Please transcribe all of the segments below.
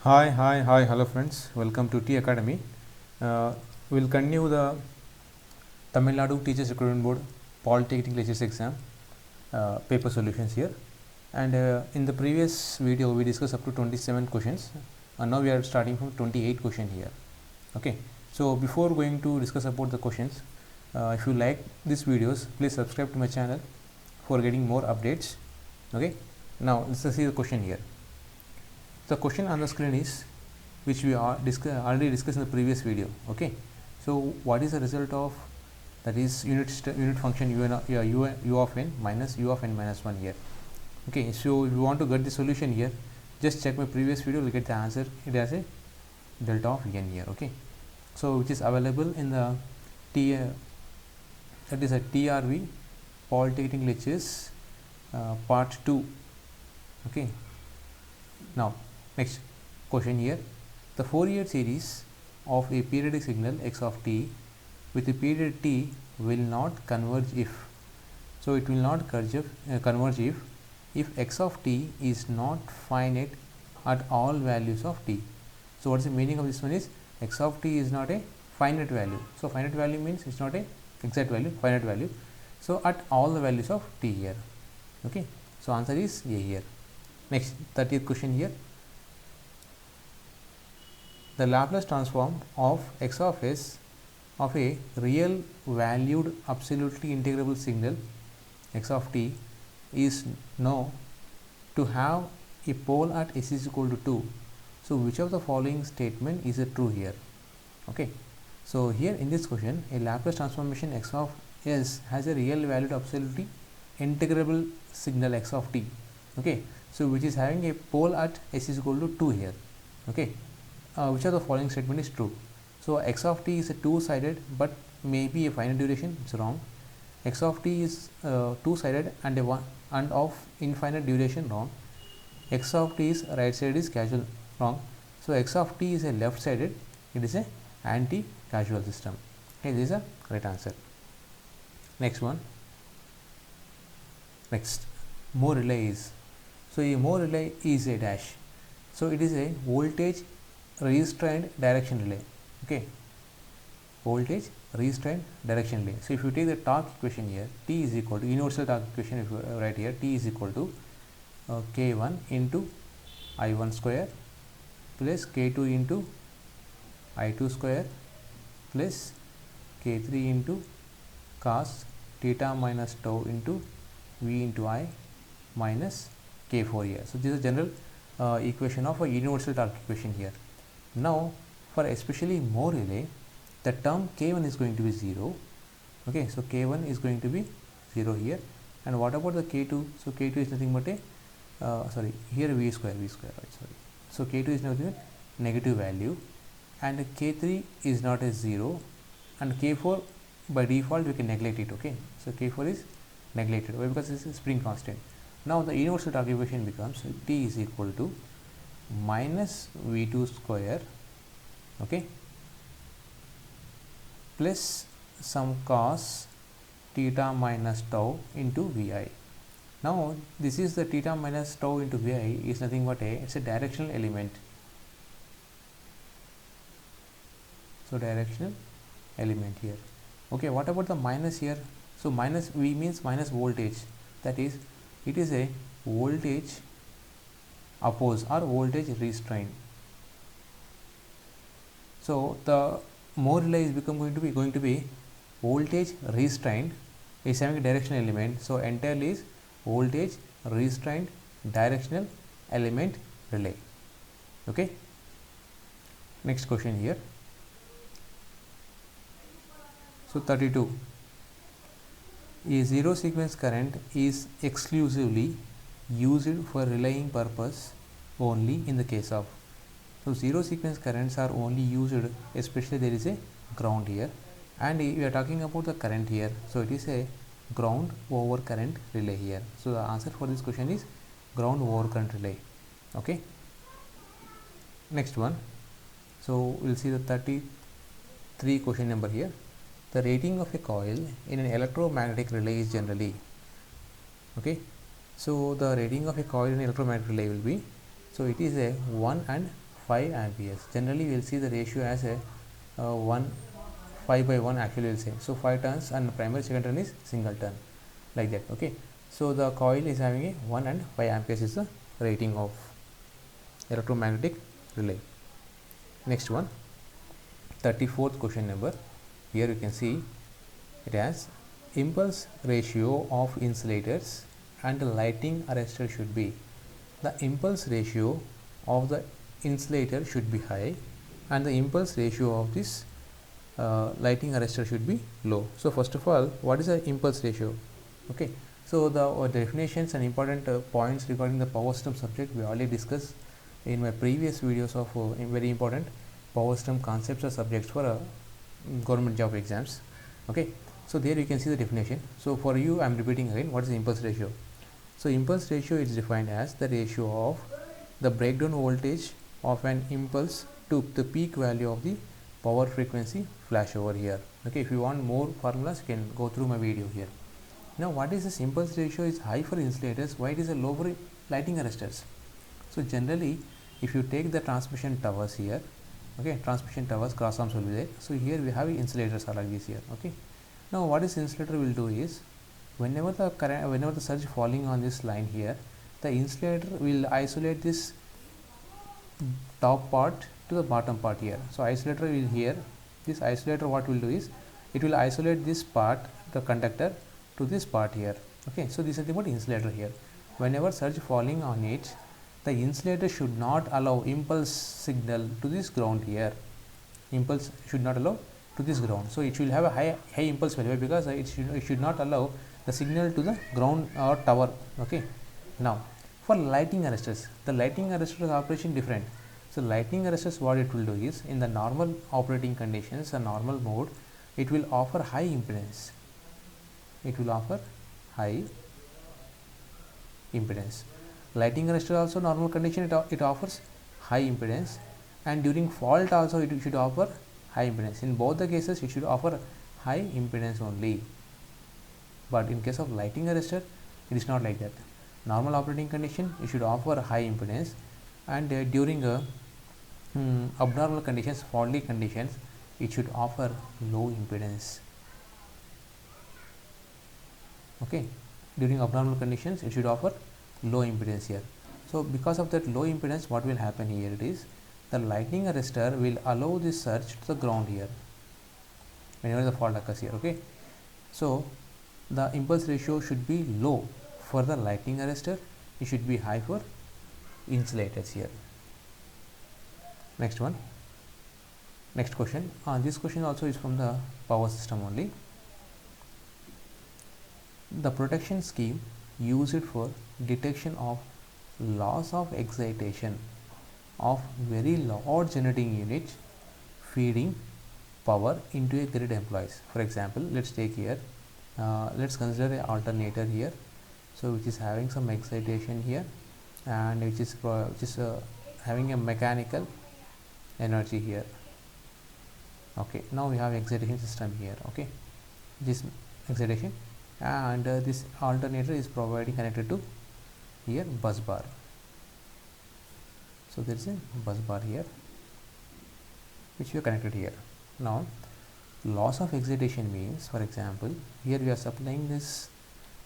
Hi, hello friends. Welcome to T Academy. We'll continue the Tamil Nadu Teachers Recruitment Board Polytechnic Lectures exam paper solutions here. And in the previous video, we discussed up to 27 questions, and now we are starting from 28 question here. Okay. So before going to discuss about the questions, if you like these videos, please subscribe to my channel for getting more updates. Okay. Now let's see the question here. The question on the screen is which we are already discussed in the previous video. Okay, so what is the result of that is unit function u of n minus u of n minus 1 here. Okay, so if you want to get the solution here, just check my previous video, you'll get the answer. It has a delta of n here. Okay, so which is available in the that is a TRV Polytechnic Lectures part 2. Okay, now next question here. The Fourier series of a periodic signal x of t with a period t will not converge if. So it will not converge if x of t is not finite at all values of t. So what is the meaning of this one is x of t is not a finite value. So finite value means it's not a exact value, finite value. So at all the values of t here. Okay, so answer is A here. Next 30th question here. The Laplace transform of x of s of a real valued absolutely integrable signal x of t is known to have a pole at s is equal to 2. So which of the following statement is true here? Okay, so here in this question, a Laplace transformation x of s has a real valued absolutely integrable signal x of t. Okay, so which is having a pole at s is equal to 2 here. Okay, which of the following statement is true? So x of t is a two-sided but maybe a finite duration. It's wrong. X of t is two-sided and of infinite duration. Wrong. X of t is right side is casual. Wrong. So x of t is a left-sided. It is a anti-casual system. Okay, this is a right answer. Next one. Next, Moore relay is. So a Moore relay is a dash. So it is a voltage restrained direction relay. Okay, voltage restrained direction relay. So if you take the torque equation here, T is equal to universal torque equation. If you write here, T is equal to K1 into I1 square plus K2 into I2 square plus K3 into cos theta minus tau into V into I minus K4 here. So this is a general equation of a universal torque equation here. Now for especially Moore relay, the term K1 is going to be 0. Okay, so K1 is going to be 0 here. And what about the K2? So K2 is nothing but a here V square, right, sorry. So K2 is nothing but negative value, and K3 is not a 0, and K4 by default we can neglect it. Okay, so K4 is neglected. Why? Because this is spring constant. Now the universal torque equation becomes T is equal to minus V2 square, okay, plus some cos theta minus tau into Vi. Now this is the theta minus tau into Vi is nothing but it's a directional element. So directional element here. Okay, what about the minus here? So minus V means minus voltage, that is it is a voltage oppose or voltage restraint. So the Moore relay is going to be voltage restraint is having a directional element. So entirely is voltage restraint directional element relay. Okay. Next question here. So 32. A zero sequence current is exclusively used for relaying purpose only in the case of. So zero sequence currents are only used especially there is a ground here, and we are talking about the current here. So it is a ground over current relay here. So the answer for this question is ground over current relay. Okay. Next one. So we'll see the 33 question number here. The rating of a coil in an electromagnetic relay is generally. Okay. So the rating of a coil in an electromagnetic relay will be, so it is a 1 and 5 amperes. Generally we will see the ratio as a 1 5 by 1 actually will say. So 5 turns and primary second turn is single turn, like that. Okay, so the coil is having a 1 and 5 amperes is the rating of electromagnetic relay. Next one, 34th question number. Here you can see it has impulse ratio of insulators and the lighting arrestor should be. The impulse ratio of the insulator should be high and the impulse ratio of this lighting arrestor should be low. So first of all, what is the impulse ratio? Okay, so the definitions and important points regarding the power system subject we already discussed in my previous videos of very important power system concepts or subjects for government job exams. Okay, so there you can see the definition. So for you I am repeating again, what is the impulse ratio? So impulse ratio is defined as the ratio of the breakdown voltage of an impulse to the peak value of the power frequency flash over here. Okay, if you want more formulas you can go through my video here. Now what is this impulse ratio is high for insulators, why it is a low for lighting arresters? So generally if you take the transmission towers here, okay, transmission towers cross arms will be there. So here we have insulators are like this here. Okay, now what this insulator will do is whenever the current, whenever the surge falling on this line here, the insulator will isolate this top part to the bottom part here. So isolator will here, this isolator what will do is it will isolate this part, the conductor, to this part here. Okay, so this is about insulator here. Whenever surge falling on it, the insulator should not allow impulse signal to this ground here. Impulse should not allow to this ground. So it will have a high impulse value because it should not allow the signal to the ground or tower. Okay, now for lighting arresters, the lighting arresters operation different. So lighting arresters, what it will do is in the normal operating conditions, a normal mode, it will offer high impedance. It will offer high impedance. Lighting arrestor also normal condition it offers high impedance, and during fault also it should offer high impedance. In both the cases it should offer high impedance only. But in case of lighting arrestor, it is not like that. Normal operating condition it should offer high impedance, and during abnormal conditions, faulty conditions, it should offer low impedance. Okay, during abnormal conditions it should offer low impedance here. So because of that low impedance, what will happen here, it is the lighting arrestor will allow this surge to the ground here whenever the fault occurs here. Okay, so the impulse ratio should be low for the lighting arrestor, it should be high for insulators here. Next one, next question. This question also is from the power system only. The protection scheme used for detection of loss of excitation of very large generating unit feeding power into a grid employees. For example, let's take here, let's consider an alternator here, so which is having some excitation here and which is having a mechanical energy here. Okay, now we have excitation system here. Okay, this excitation, and this alternator is providing connected to here bus bar. So there is a bus bar here which we are connected here. Now loss of excitation means, for example, here we are supplying this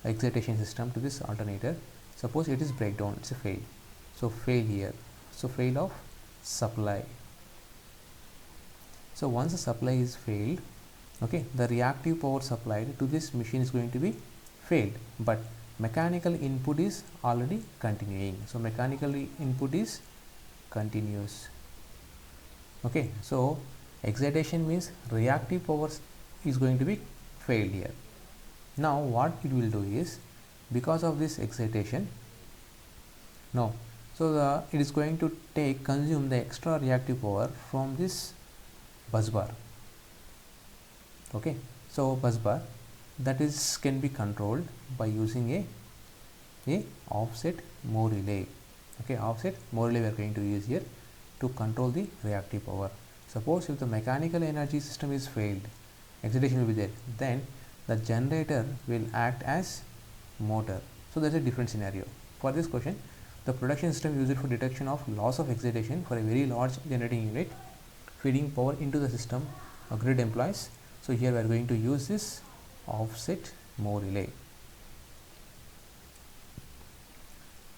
excitation system to this alternator. Suppose it is breakdown, it's a fail. So fail here, so fail of supply. So once the supply is failed, okay, the reactive power supplied to this machine is going to be failed, but mechanical input is already continuing. So mechanical input is continuous. Okay, so excitation means reactive power is going to be failed here. Now what it will do is, because of this excitation, no, so it is going to consume the extra reactive power from this bus bar. Okay, so bus bar that is can be controlled by using a offset Moore relay. Okay, offset Moore relay we are going to use here to control the reactive power. Suppose if the mechanical energy system is failed, excitation will be there, then the generator will act as motor. So that's a different scenario. For this question, The production system uses it for detection of loss of excitation for a very large generating unit feeding power into the system grid employs. So here we are going to use this offset Moore relay.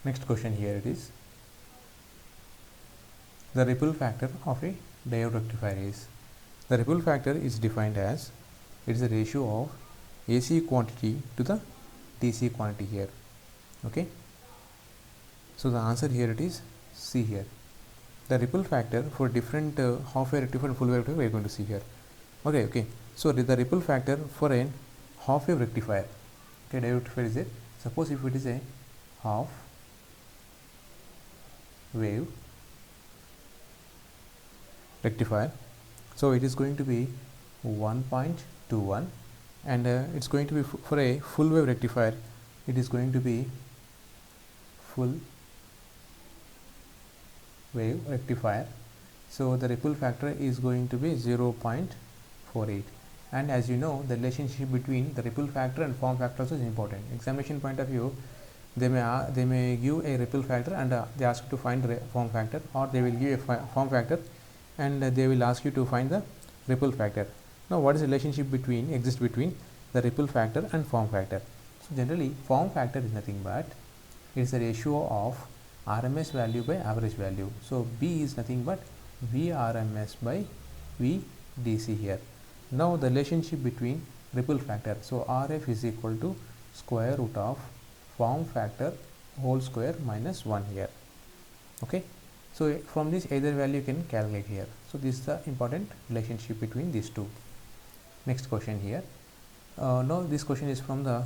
Next question here it is, the ripple factor of a diode rectifier is. The ripple factor is defined as, it is a ratio of AC quantity to the DC quantity here. Okay, so the answer here it is C here. The ripple factor for different half wave rectifier and full wave rectifier we are going to see here. Okay, so the ripple factor for a half wave rectifier, okay, diode rectifier is it. Suppose if it is a half wave rectifier, so it is going to be 1.21, and it's going to be for a full wave rectifier, it is going to be full wave rectifier. So the ripple factor is going to be 0.48, and as you know, the relationship between the ripple factor and form factor also is important. Examination point of view, they may give a ripple factor and they ask you to find the form factor, or they will give a form factor and they will ask you to find the ripple factor. Now what is the relationship exists between the ripple factor and form factor? So generally form factor is nothing but it is the ratio of RMS value by average value. So B is nothing but VRMS by VDC here. Now the relationship between ripple factor, so RF is equal to square root of form factor whole square minus 1 here. Okay, so from this either value you can calculate here. So this is the important relationship between these two. Next question here. Now this question is from the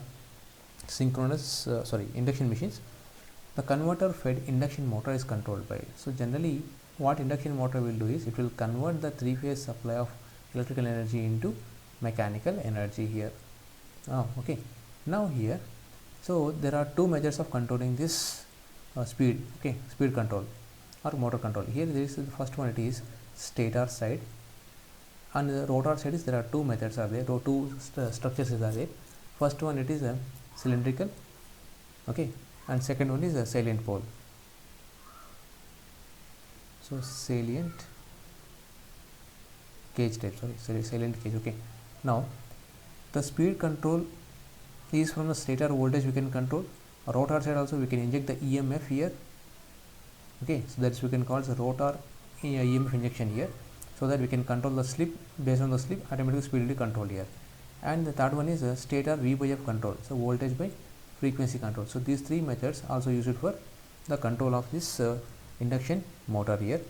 synchronous induction machines. The converter fed induction motor is controlled by. So generally what induction motor will do is it will convert the three-phase supply of electrical energy into mechanical energy here. Okay, now here, so there are two methods of controlling this speed, okay, speed control or motor control. Here there is the first one, it is stator side, and the rotor side is there are two methods are there, two structures are there. First one, it is a cylindrical, okay, and second one is a salient pole. So salient cage type, salient cage. Okay, now the speed control is from the stator voltage we can control. Rotor side also we can inject the EMF here. Okay, so that's we can call the rotor EMF injection here, so that we can control the slip. Based on the slip, automatically speed will be controlled here. And the third one is a stator V by F control, so voltage by frequency control. So these three methods also used for the control of this induction motor here.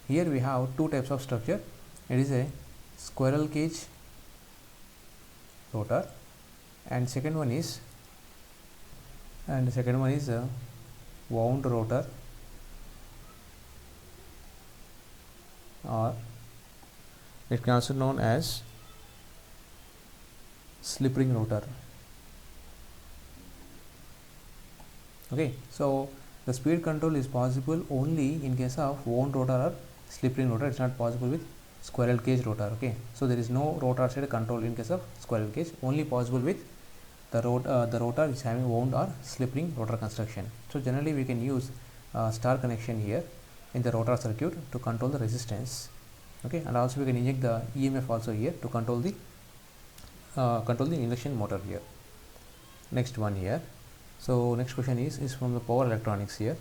Here we have two types of structure. It is a squirrel cage rotor, and second one is a wound rotor, or it can also known as slip ring rotor. Okay, so the speed control is possible only in case of wound rotor or slip ring rotor. It's not possible with squirrel cage rotor. Okay, so there is no rotor side control in case of squirrel cage, only possible with the rotor is having wound or slip ring rotor construction. So generally we can use star connection here in the rotor circuit to control the resistance. Okay, and also we can inject the EMF also here to control the induction motor here. Next one here. So next question is from the power electronics here.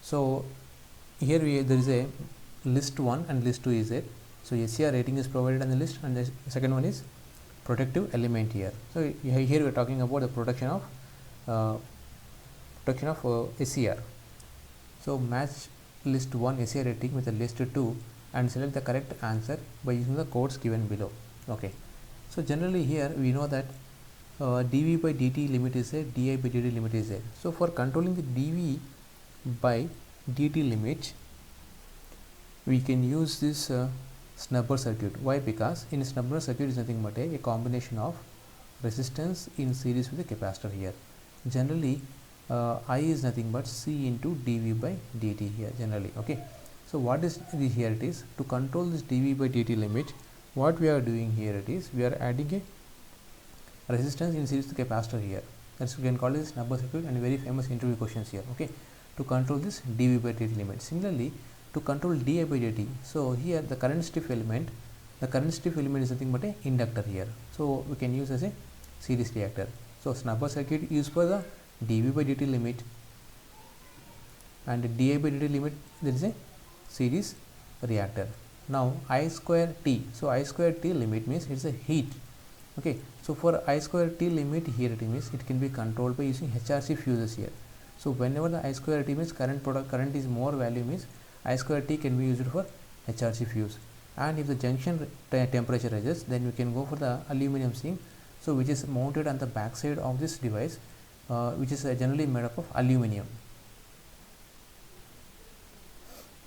So here there is a list 1 and list 2 is there. So SCR rating is provided on the list, and the second one is protective element here. So here we are talking about the protection of SCR. So match list 1 SCR rating with the list 2 and select the correct answer by using the codes given below. Okay, so generally here we know that dV by dt limit is there, di by dt limit is there. So for controlling the dV by dt limit, we can use this snubber circuit. Why? Because in snubber circuit is nothing but a combination of resistance in series with a capacitor here. Generally I is nothing but C into dV by dt here generally. Okay, so what is here it is, to control this dV by dt limit, what we are doing here it is, we are adding a resistance in series with capacitor here. That's we can call this snubber circuit, and very famous interview questions here. Okay, to control this dV by dt limit. Similarly, to control di by dt, so here the current stiff element is nothing but a inductor here, so we can use as a series reactor. So snubber circuit used for the dV by dt limit, and di by dt limit, there is a series reactor. Now I square t, so I square t limit means it's a heat. Okay, so for I square t limit here it means it can be controlled by using HRC fuses here. So whenever the I square t means current is more value means I square t can be used for HRC fuse. And if the junction temperature rises, then we can go for the aluminum zinc, so which is mounted on the back side of this device, which is generally made up of aluminum.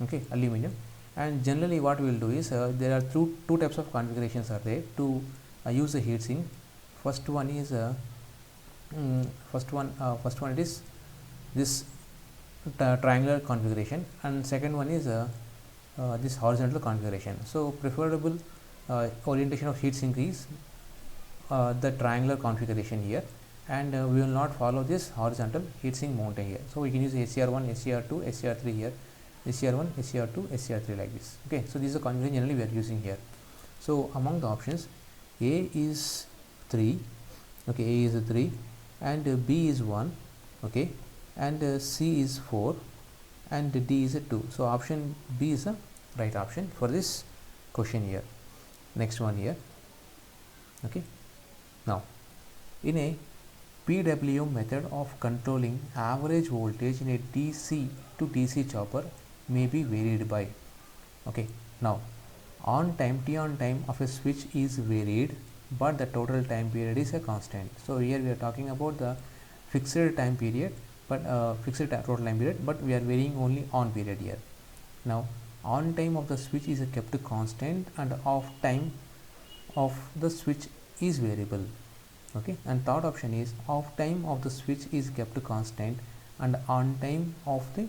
Okay, aluminum. And generally what we will do is there are two types of configurations are there to use the heat sink. First one is it is this triangular configuration, and second one is this horizontal configuration. So preferable orientation of heat sink is the triangular configuration here, and we will not follow this horizontal heat sink mounting here. So we can use SCR1, SCR2, SCR3 here, SCR1, SCR2, SCR3 like this. Okay, so this is the configuration generally we are using here. So among the options, A is 3, okay, A is 3, and B is 1, okay, and C is 4, and D is 2. So option B is the right option for this question here. Next one here. Okay, now in a PWM method of controlling average voltage in a DC to DC chopper may be varied by, okay, now on time, T on time of a switch is varied, but the total time period is a constant. So here we are talking about the fixed time period, but total time period, but we are varying only on period here. Now on time of the switch is kept constant, and off time of the switch is variable. Okay, and third option is off time of the switch is kept constant, and on time of the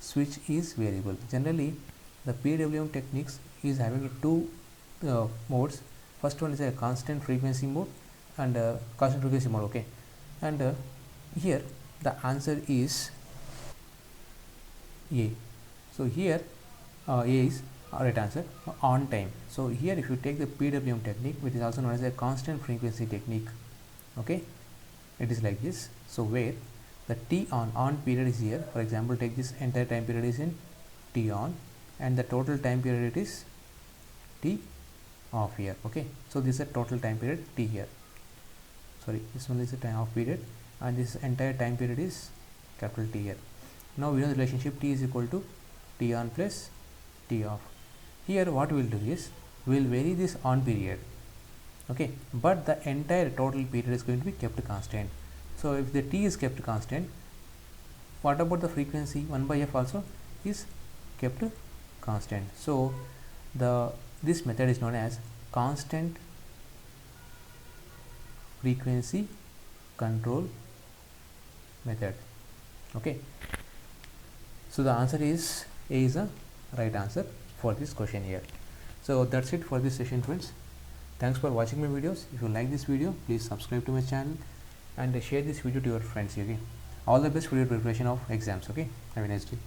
switch is variable. Generally the PWM techniques is having two modes. First one is a constant frequency mode and constant frequency mode. Okay, and here the answer is A. So here A is right answer, on time. So here if you take the PWM technique, which is also known as a constant frequency technique, okay, it is like this. So where the T on period is here, for example take this entire time period is in T on, and the total time period is T off here. Okay, so this is a total time period T here, sorry, this one is the time off period, and this entire time period is capital T here. Now we know the relationship T is equal to T on plus T off. Here what we will do is we will vary this on period, okay, but the entire total period is going to be kept constant. So if the T is kept constant, what about the frequency 1 by F also is kept constant. So this method is known as constant frequency control method. Okay, so the answer is A is the right answer for this question here. So that's it for this session, friends. Thanks for watching my videos. If you like this video, please subscribe to my channel and share this video to your friends. Okay, all the best for your preparation of exams. Okay, have a nice day.